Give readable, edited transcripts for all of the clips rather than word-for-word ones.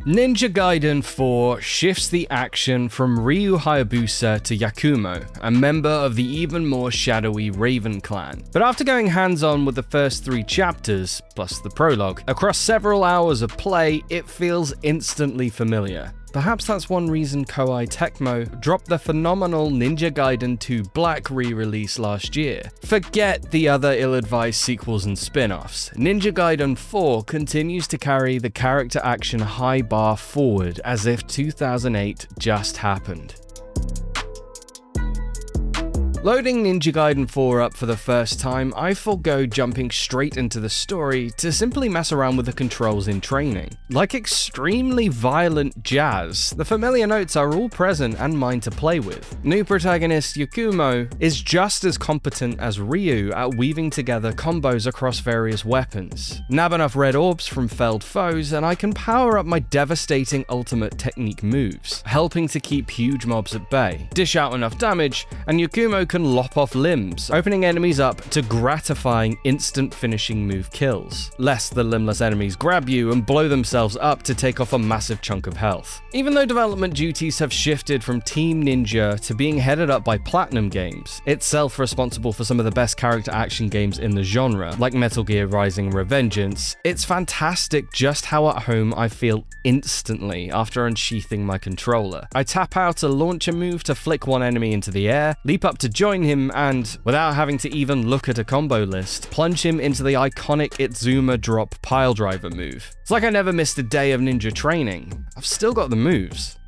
Ninja Gaiden 4 shifts the action from Ryu Hayabusa to Yakumo, a member of the even more shadowy Raven clan. But after going hands-on with the first 3 chapters, plus the prologue, across several hours of play, it feels instantly familiar. Perhaps that's one reason Koei Tecmo dropped the phenomenal Ninja Gaiden 2 Black re-release last year. Forget the other ill-advised sequels and spin-offs. Ninja Gaiden 4 continues to carry the character action high bar forward as if 2008 just happened. Loading Ninja Gaiden 4 up for the first time, I forego jumping straight into the story to simply mess around with the controls in training. Like extremely violent jazz, the familiar notes are all present and mine to play with. New protagonist Yakumo is just as competent as Ryu at weaving together combos across various weapons. Nab enough red orbs from felled foes and I can power up my devastating ultimate technique moves, helping to keep huge mobs at bay. Dish out enough damage and Yakumo can lop off limbs, opening enemies up to gratifying instant finishing move kills, lest the limbless enemies grab you and blow themselves up to take off a massive chunk of health. Even though development duties have shifted from Team Ninja to being headed up by Platinum Games, itself responsible for some of the best character action games in the genre, like Metal Gear Rising Revengeance, it's fantastic just how at home I feel instantly after unsheathing my controller. I tap out a launcher move to flick one enemy into the air, leap up to join him and, without having to even look at a combo list, plunge him into the iconic Itzuma drop piledriver move. It's like I never missed a day of ninja training. I've still got the moves.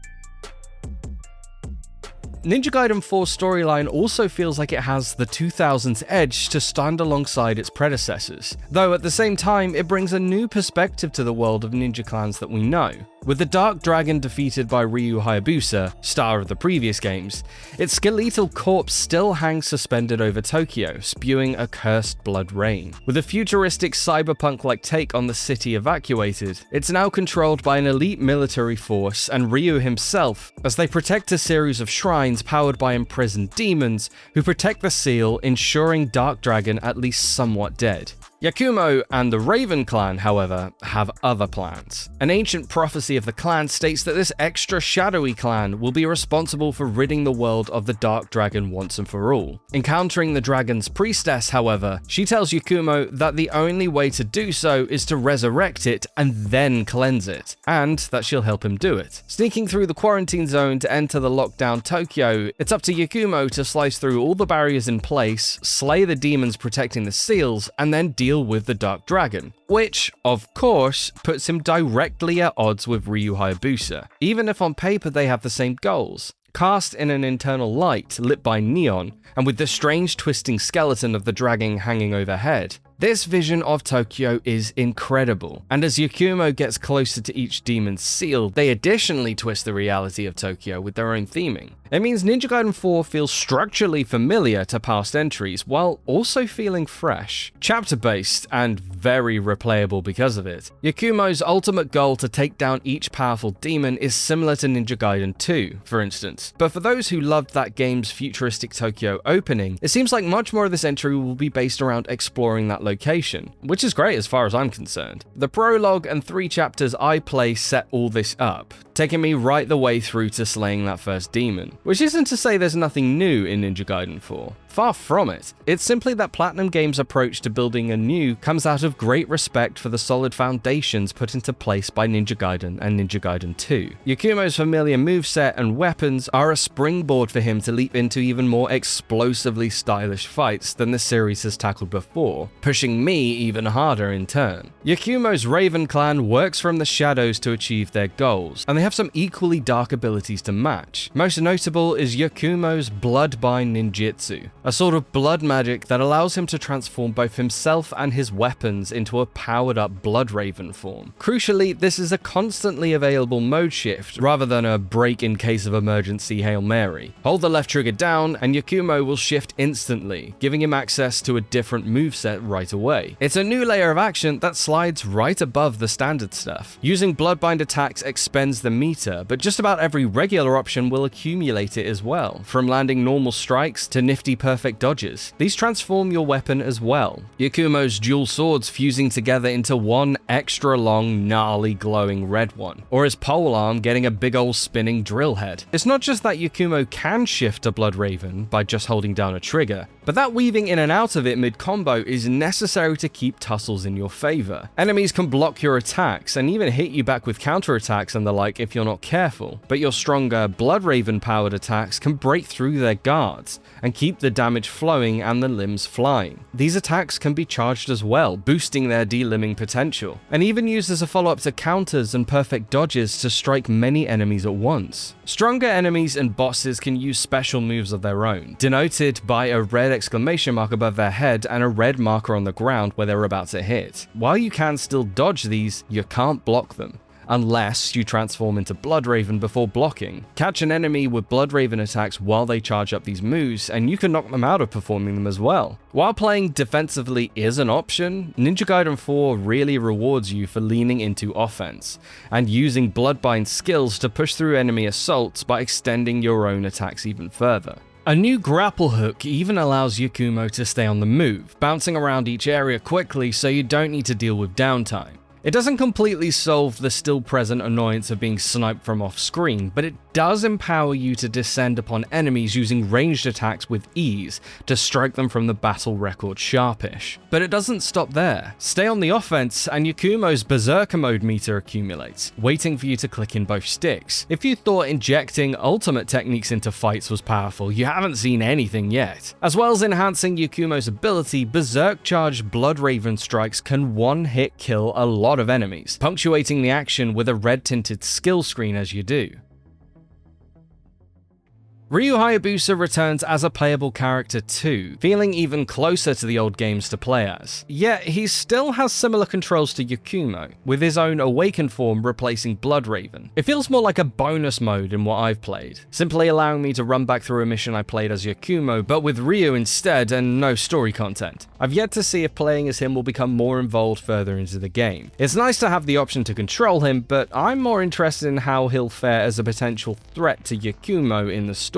Ninja Gaiden 4's storyline also feels like it has the 2000s edge to stand alongside its predecessors, though at the same time it brings a new perspective to the world of ninja clans that we know. With the Dark Dragon defeated by Ryu Hayabusa, star of the previous games, its skeletal corpse still hangs suspended over Tokyo, spewing a cursed blood rain. With a futuristic cyberpunk-like take on the city evacuated, it's now controlled by an elite military force and Ryu himself, as they protect a series of shrines powered by imprisoned demons who protect the seal, ensuring Dark Dragon at least somewhat dead. Yakumo and the Raven clan, however, have other plans. An ancient prophecy of the clan states that this extra shadowy clan will be responsible for ridding the world of the Dark Dragon once and for all. Encountering the dragon's priestess, however, she tells Yakumo that the only way to do so is to resurrect it and then cleanse it, and that she'll help him do it. Sneaking through the quarantine zone to enter the lockdown Tokyo, it's up to Yakumo to slice through all the barriers in place, slay the demons protecting the seals, and then deal with the Dark Dragon, which, of course, puts him directly at odds with Ryu Hayabusa, even if on paper they have the same goals. Cast in an internal light lit by neon, and with the strange twisting skeleton of the dragon hanging overhead, this vision of Tokyo is incredible, and as Yakumo gets closer to each demon's seal, they additionally twist the reality of Tokyo with their own theming. It means Ninja Gaiden 4 feels structurally familiar to past entries, while also feeling fresh, chapter-based, and very replayable because of it. Yakumo's ultimate goal to take down each powerful demon is similar to Ninja Gaiden 2, for instance, but for those who loved that game's futuristic Tokyo opening, it seems like much more of this entry will be based around exploring that location, which is great as far as I'm concerned. The prologue and 3 chapters I play set all this up, taking me right the way through to slaying that first demon, which isn't to say there's nothing new in Ninja Gaiden 4. Far from it. It's simply that Platinum Games' approach to building anew comes out of great respect for the solid foundations put into place by Ninja Gaiden and Ninja Gaiden 2. Yakumo's familiar moveset and weapons are a springboard for him to leap into even more explosively stylish fights than the series has tackled before, pushing me even harder in turn. Yakumo's Raven clan works from the shadows to achieve their goals, and they have some equally dark abilities to match. Most notable is Yakumo's Bloodbind ninjutsu, a sort of blood magic that allows him to transform both himself and his weapons into a powered-up Blood Raven form. Crucially, this is a constantly available mode shift, rather than a break in case of emergency Hail Mary. Hold the left trigger down, and Yakumo will shift instantly, giving him access to a different moveset right away. It's a new layer of action that slides right above the standard stuff. Using Bloodbind attacks expends the meter, but just about every regular option will accumulate it as well, from landing normal strikes to nifty perfect dodges. These transform your weapon as well. Yakumo's dual swords fusing together into one extra long, gnarly, glowing red one, or his polearm getting a big ol' spinning drill head. It's not just that Yakumo can shift to Bloodraven by just holding down a trigger, but that weaving in and out of it mid-combo is necessary to keep tussles in your favor. Enemies can block your attacks and even hit you back with counterattacks and the like if you're not careful, but your stronger Bloodraven-powered attacks can break through their guards and keep the damage flowing and the limbs flying. These attacks can be charged as well, boosting their delimbing potential, and even used as a follow-up to counters and perfect dodges to strike many enemies at once. Stronger enemies and bosses can use special moves of their own, denoted by a red exclamation mark above their head and a red marker on the ground where they're about to hit. While you can still dodge these, you can't block them, unless you transform into Bloodraven before blocking. Catch an enemy with Bloodraven attacks while they charge up these moves, and you can knock them out of performing them as well. While playing defensively is an option, Ninja Gaiden 4 really rewards you for leaning into offense, and using Bloodbind skills to push through enemy assaults by extending your own attacks even further. A new grapple hook even allows Yakumo to stay on the move, bouncing around each area quickly so you don't need to deal with downtime. It doesn't completely solve the still present annoyance of being sniped from off screen, but it does empower you to descend upon enemies using ranged attacks with ease to strike them from the battle record sharpish. But it doesn't stop there. Stay on the offense and Yakumo's Berserker mode meter accumulates, waiting for you to click in both sticks. If you thought injecting ultimate techniques into fights was powerful, you haven't seen anything yet. As well as enhancing Yakumo's ability, Berserk Charge Bloodraven strikes can one-hit kill a lot of enemies, punctuating the action with a red-tinted skill screen as you do. Ryu Hayabusa returns as a playable character too, feeling even closer to the old games to play as. Yet he still has similar controls to Yakumo, with his own awakened form replacing Bloodraven. It feels more like a bonus mode in what I've played, simply allowing me to run back through a mission I played as Yakumo, but with Ryu instead and no story content. I've yet to see if playing as him will become more involved further into the game. It's nice to have the option to control him, but I'm more interested in how he'll fare as a potential threat to Yakumo in the story.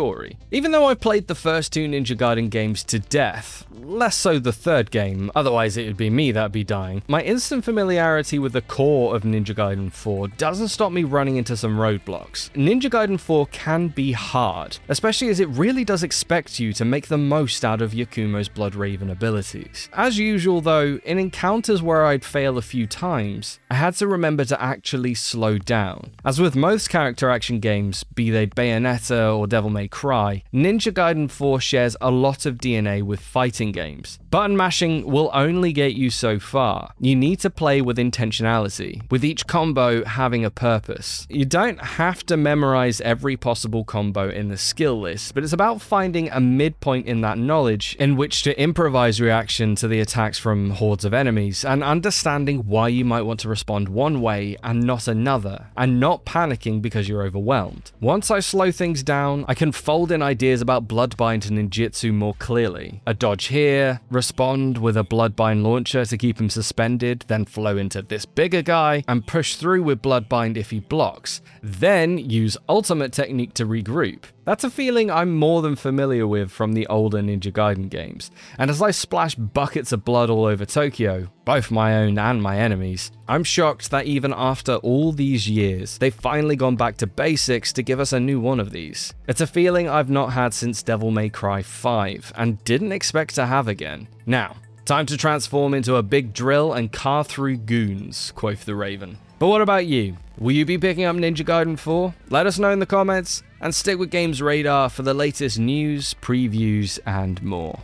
Even though I've played the first two Ninja Gaiden games to death, less so the third game, otherwise it would be me that'd be dying, my instant familiarity with the core of Ninja Gaiden 4 doesn't stop me running into some roadblocks. Ninja Gaiden 4 can be hard, especially as it really does expect you to make the most out of Yakumo's Bloodraven abilities. As usual though, in encounters where I'd fail a few times, I had to remember to actually slow down. As with most character action games, be they Bayonetta or Devil May Cry, Ninja Gaiden 4 shares a lot of DNA with fighting games. Button mashing will only get you so far. You need to play with intentionality, with each combo having a purpose. You don't have to memorize every possible combo in the skill list, but it's about finding a midpoint in that knowledge in which to improvise reaction to the attacks from hordes of enemies, and understanding why you might want to respond one way and not another, and not panicking because you're overwhelmed. Once I slow things down, I can fold in ideas about Bloodbind and ninjutsu more clearly. A dodge here, respond with a Bloodbind launcher to keep him suspended, then flow into this bigger guy, and push through with Bloodbind if he blocks, then use ultimate technique to regroup. That's a feeling I'm more than familiar with from the older Ninja Gaiden games, and as I splash buckets of blood all over Tokyo, both my own and my enemies, I'm shocked that even after all these years, they've finally gone back to basics to give us a new one of these. It's a feeling I've not had since Devil May Cry 5, and didn't expect to have again. Now, time to transform into a big drill and carve through goons, quoth the Raven. But what about you? Will you be picking up Ninja Gaiden 4? Let us know in the comments, and stick with GamesRadar for the latest news, previews, and more.